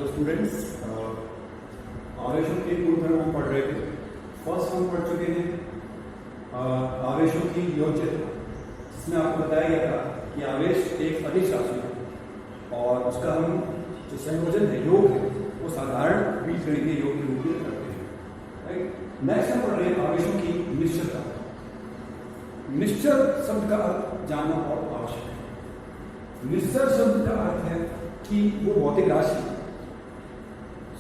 तो स्टूडेंट्स, आवेशों के गुणधर्म हम पढ़ रहे थे। फर्स्ट हम पढ़ चुके हैं आवेशों की योज्यता, जिसमें आपको बताया गया था कि आवेश एक अदिश राशि है और उसका हम जो संयोजन है, योग है, वो साधारण बीजगणितीय योग के रूप में करते हैं। राइट। नेक्स्ट हम पढ़ रहे हैं आवेशों की निश्चलता। निश्चल शब्द का अर्थ जानना बहुत आवश्यक है। निश्चल शब्द का अर्थ है कि वो भौतिक राशि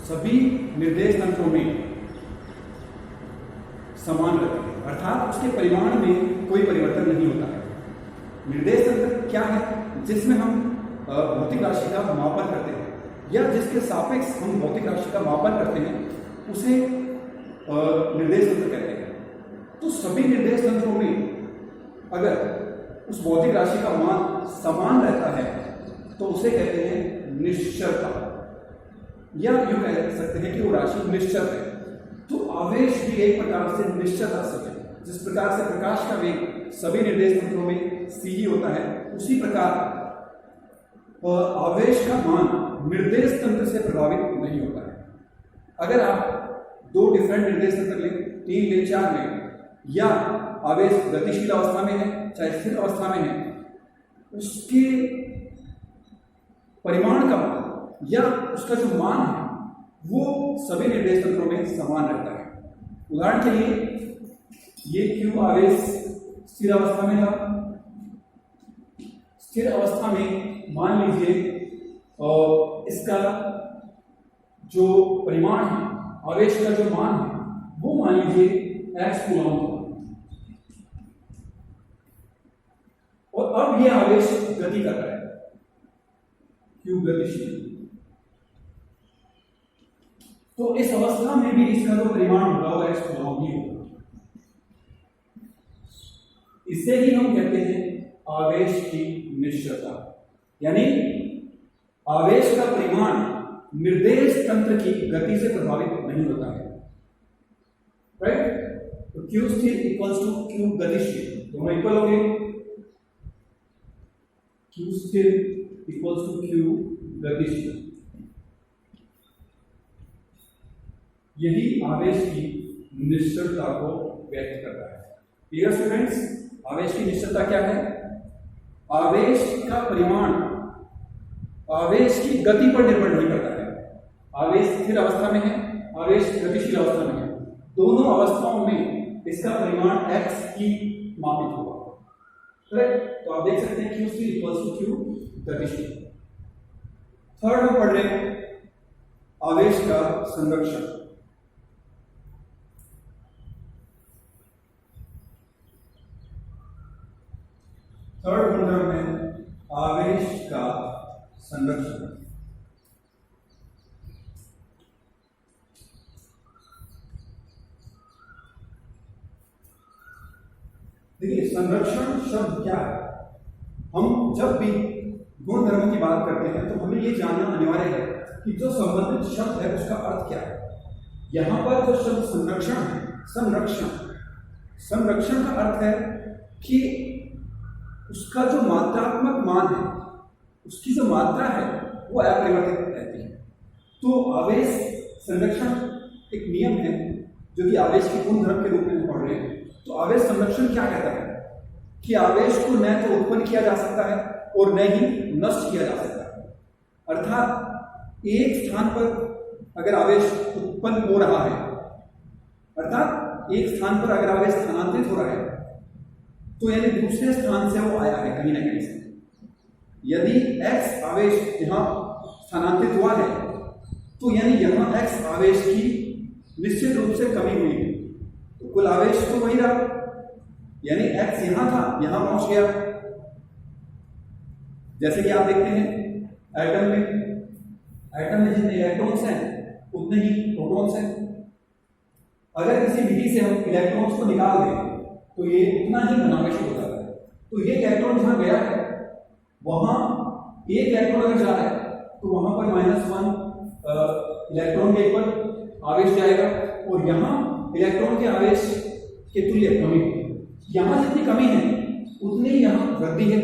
सभी निर्देश तंत्रों में समान रहती है, अर्थात उसके परिमाण में कोई परिवर्तन नहीं होता है। निर्देश तंत्र क्या है? जिसमें हम भौतिक राशि का मापन करते हैं या जिसके सापेक्ष हम भौतिक राशि का मापन करते हैं, उसे निर्देश तंत्र कहते हैं। तो सभी निर्देश तंत्रों में अगर उस भौतिक राशि का मान समान रहता है तो उसे कहते हैं निश्चलता, या यूं कह सकते हैं कि वो राशि निश्चल है। तो आवेश भी एक प्रकार से निश्चल राशि है। जिस प्रकार से प्रकाश का वेग सभी निर्देश तंत्रों में c ही होता है, उसी प्रकार आवेश का मान निर्देश तंत्र से प्रभावित नहीं होता है। अगर आप दो डिफरेंट निर्देश तंत्र लें, 3 लें, 4 लें, या आवेश गतिशील अवस्था में है चाहे स्थिर अवस्था में है, उसके परिमाण का मान या उसका जो मान है वो सभी निर्देश तंत्रों में समान रहता है। उदाहरण के लिए ये Q आवेश स्थिर अवस्था में था। स्थिर अवस्था में मान लीजिए इसका जो परिमाण है, आवेश का जो मान है, वो मान लीजिए x कूलम था। और अब यह आवेश गति कर रहा है, Q गतिशील। तो इस अवस्था में भी इसका जो परिमाण होगा वो x कूलम ही होगा। इसे ही हम कहते हैं आवेश की निश्चलता, यानी आवेश का परिमाण निर्देश तंत्र की गति से प्रभावित नहीं होता है। राइट। तो Q स्थिर इक्वल्स टू Q गतिशील, दोनों इक्वल हो गए। Q स्थिर इक्वल्स टू Q गतिशील, यही आवेश की निश्चलता को व्यक्त करता है। Clear students? आवेश की निश्चलता क्या है? आवेश का परिमाण आवेश की गति पर निर्भर नहीं करता है। आवेश स्थिर अवस्था में है, आवेश गतिशील अवस्था में है, दोनों अवस्थाओं में इसका परिमाण x ही मापित होगा। करेक्ट। तो आप देख सकते हैं Q स्थिर इक्वल्स टू Q गतिशील। थर्ड हम पढ़ रहे हैं आवेश का संरक्षण। थर्ड गुणधर्म है आवेश का संरक्षण। देखिए, संरक्षण शब्द क्या है? हम जब भी गुणधर्मों की बात करते हैं तो हमें यह जानना अनिवार्य है कि जो संबंधित शब्द है उसका अर्थ क्या है। यहां पर जो शब्द संरक्षण है, संरक्षण का अर्थ है कि उसका जो मात्रात्मक मान है, उसकी जो मात्रा है वो अपरिवर्तित रहती है। तो आवेश संरक्षण एक नियम है जो कि आवेश के गुणधर्म के रूप में हम पढ़ रहे हैं। तो आवेश संरक्षण क्या कहता है कि आवेश को न तो उत्पन्न किया जा सकता है और न ही नष्ट किया जा सकता है। अर्थात एक स्थान पर अगर आवेश उत्पन्न हो रहा है, अर्थात एक स्थान पर अगर आवेश स्थानांतरित हो रहा है, तो यानी दूसरे स्थान से वो आया है कहीं ना कहीं से। यदि x आवेश यहां स्थानांतरित हुआ है तो यानी यहां x आवेश की निश्चित रूप से कमी हुई है। तो कुल आवेश तो वही रहा, यानी x यहां था, यहां पहुंच गया। जैसे कि आप देखते हैं एटम में जितने इलेक्ट्रॉन्स हैं उतने ही प्रोटॉन्स हैं। अगर किसी विधि से हम इलेक्ट्रॉन्स को निकाल दें तो ये उतना ही धनावेशित हो जाता है। तो ये इलेक्ट्रॉन जहां गया है, वहां एक इलेक्ट्रॉन अगर जा रहा है तो वहां पर -1 इलेक्ट्रॉन के ऊपर आवेश जाएगा और यहां इलेक्ट्रॉन के आवेश के तुल्य कमी होगी। यहां जितनी कमी है उतनी यहां वृद्धि है,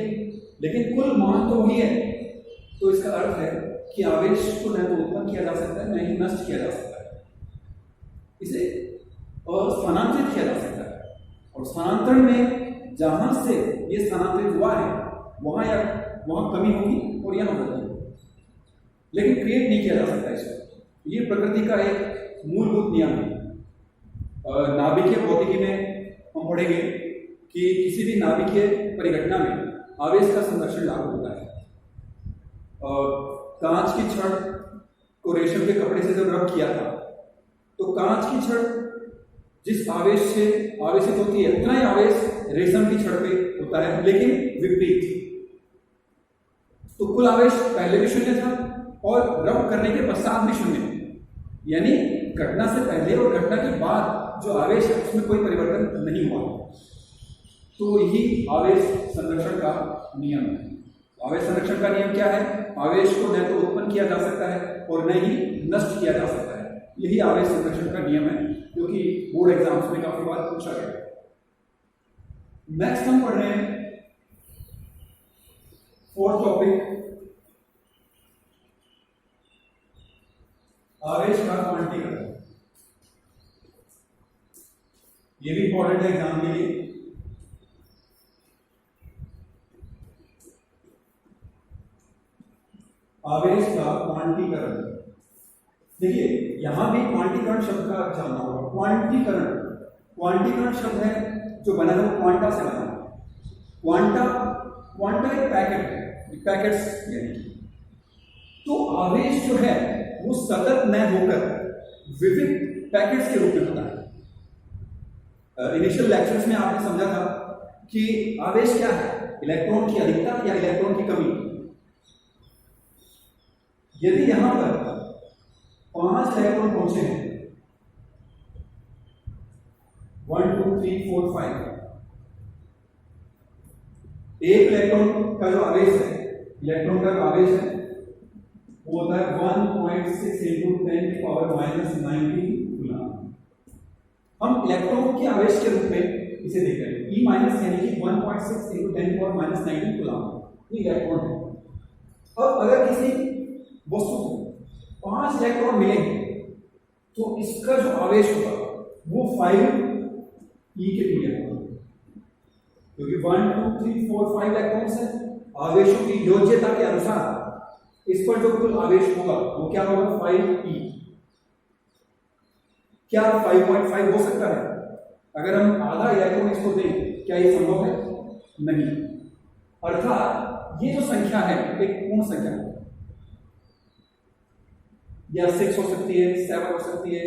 लेकिन कुल मान तो वही है। तो इसका अर्थ है कि आवेश को न तो उत्पन्न किया जा सकता है न ही नष्ट किया जा सकता है, इसे स्थानांतरित किया जा सकता है। और स्थानांतरण में जहां से ये स्थानांतरित हुआ है वहां कमी होगी और यहाँ वृद्धि होगी, लेकिन क्रिएट नहीं किया जा सकता इसको। ये प्रकृति का एक मूलभूत नियम है। नाभिकीय भौतिकी में हम पढ़ेंगे कि किसी भी नाभिकीय परिघटना में आवेश का संरक्षण लागू होता है। कांच की छड़ को रेशम के कपड़े से जब रब किया था तो कांच की छड़ जिस आवेश से आवेशित होती है उतना ही आवेश रेशम की छड़ पे होता है, लेकिन विपरीत। तो कुल आवेश पहले भी शून्य था और रब करने के पश्चात भी शून्य, यानी घटना से पहले और घटना के बाद जो आवेश है उसमें कोई परिवर्तन नहीं हुआ। तो यही आवेश संरक्षण का नियम है। आवेश संरक्षण का नियम क्या है? आवेश को न तो उत्पन्न किया जा सकता है और न ही नष्ट किया जा सकता है। यही आवेश संरक्षण का नियम है, जो कि बोर्ड एग्जाम्स में काफी बार पूछा गया। नेक्स्ट हम पढ़ रहे हैं फोर्थ टॉपिक, आवेश का क्वांटीकरण। ये भी इंपॉर्टेंट है एग्जाम के लिए। आवेश का क्वांटीकरण। देखिए यहां भी क्वांटीकरण शब्द का जानना होगा। क्वांटीकरण शब्द है जो बना है वो क्वांटा से बना है। क्वांटा एक पैकेट है, पैकेट्स यानी। तो आवेश जो है वो सतत न होकर विविध पैकेट्स के रूप में होता है। इनिशियल लेक्चर्स में आपने समझा था कि आवेश क्या है? इलेक्ट्रॉन की अधिकता या इलेक्ट्रॉन की कमी। यदि यहां पर 5 इलेक्ट्रॉन पहुंचे हैं, 1 2 3 4 5, एक इलेक्ट्रॉन का जो आवेश है, इलेक्ट्रॉन का आवेश है वो होता है 1.6 × 10⁻⁻⁹ कूलम। हम इलेक्ट्रॉन के आवेश के रूप में इसे देख रहे हैं। E- यानी कि 1.6 × 10⁻⁻⁹ कूलम ये इलेक्ट्रॉन है। अब अगर किसी वस्तु को 5 इलेक्ट्रॉन मिलेंगे तो इसका जो आवेश होगा वो 5e के तुल्य होगा, क्योंकि 1 2 3 4 5 इलेक्ट्रॉन्स है। आवेशों की योज्यता के अनुसार इस पर जो कुल आवेश होगा वो क्या होगा? 5e। क्या 5.5 हो सकता है? अगर हम आधा इलेक्ट्रॉन इसको दें, क्या ये संभव है? नहीं। अर्थात ये जो संख्या है एक पूर्ण संख्या है, या 6 हो सकती है, 7 हो सकती है।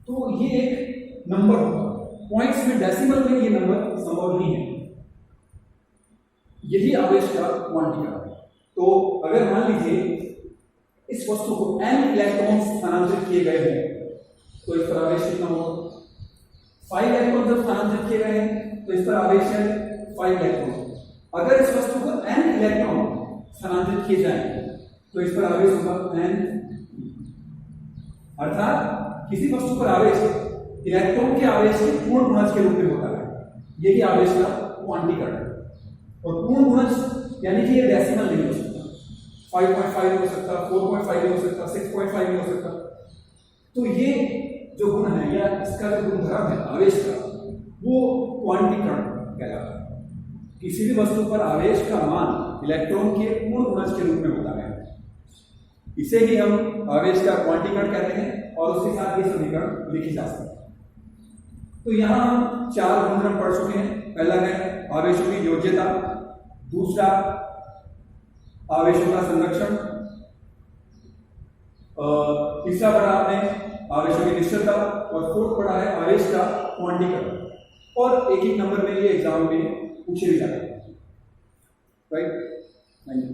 तो ये एक नंबर होगा। पॉइंट्स में, डेसिमल में ये नंबर संभव नहीं है। यही आवेश का क्वांटीकरण है। तो अगर मान लीजिए इस वस्तु को n इलेक्ट्रॉन स्थानांतरित किए गए हैं तो इस पर आवेश कितना होगा? 5 इलेक्ट्रॉन जब स्थानांतरित किए गए हैं तो इस पर आवेश है 5 इलेक्ट्रॉन। अगर इस वस्तु को n इलेक्ट्रॉन स्थानांतरित किए जाए तो इस पर आवेश होगा n। अर्थात किसी वस्तु पर आवेश इलेक्ट्रॉन के आवेश के पूर्ण गुणज के रूप में होता है। यही आवेश का क्वांटीकरण है। और पूर्ण गुणज यानी कि ये डेसिमल नहीं हो सकता, 5.5 हो सकता, 4.5 हो सकता, 6.5 हो सकता। तो ये जो गुण है या इसका जो गुणधर्म है आवेश का, वो क्वांटीकरण कहलाता है। किसी भी वस्तु पर आवेश का मान इलेक्ट्रॉन के पूर्ण गुणज के रूप में होता है। इसे ही हम आवेश का क्वांटीकरण कहते हैं और उसके साथ ये समीकरण लिखी जा सकती है। तो यहां हम 4 गुणधर्म पढ़ चुके हैं। पहला है आवेशों की योज्यता, दूसरा आवेशों का संरक्षण, तीसरा पढ़ा आपने आवेशों की निश्चलता और फोर्थ पढ़ा है आवेश का क्वांटीकरण। और एक एक नंबर में ये एग्जाम में पूछे भी जाते हैं। Right, thank you.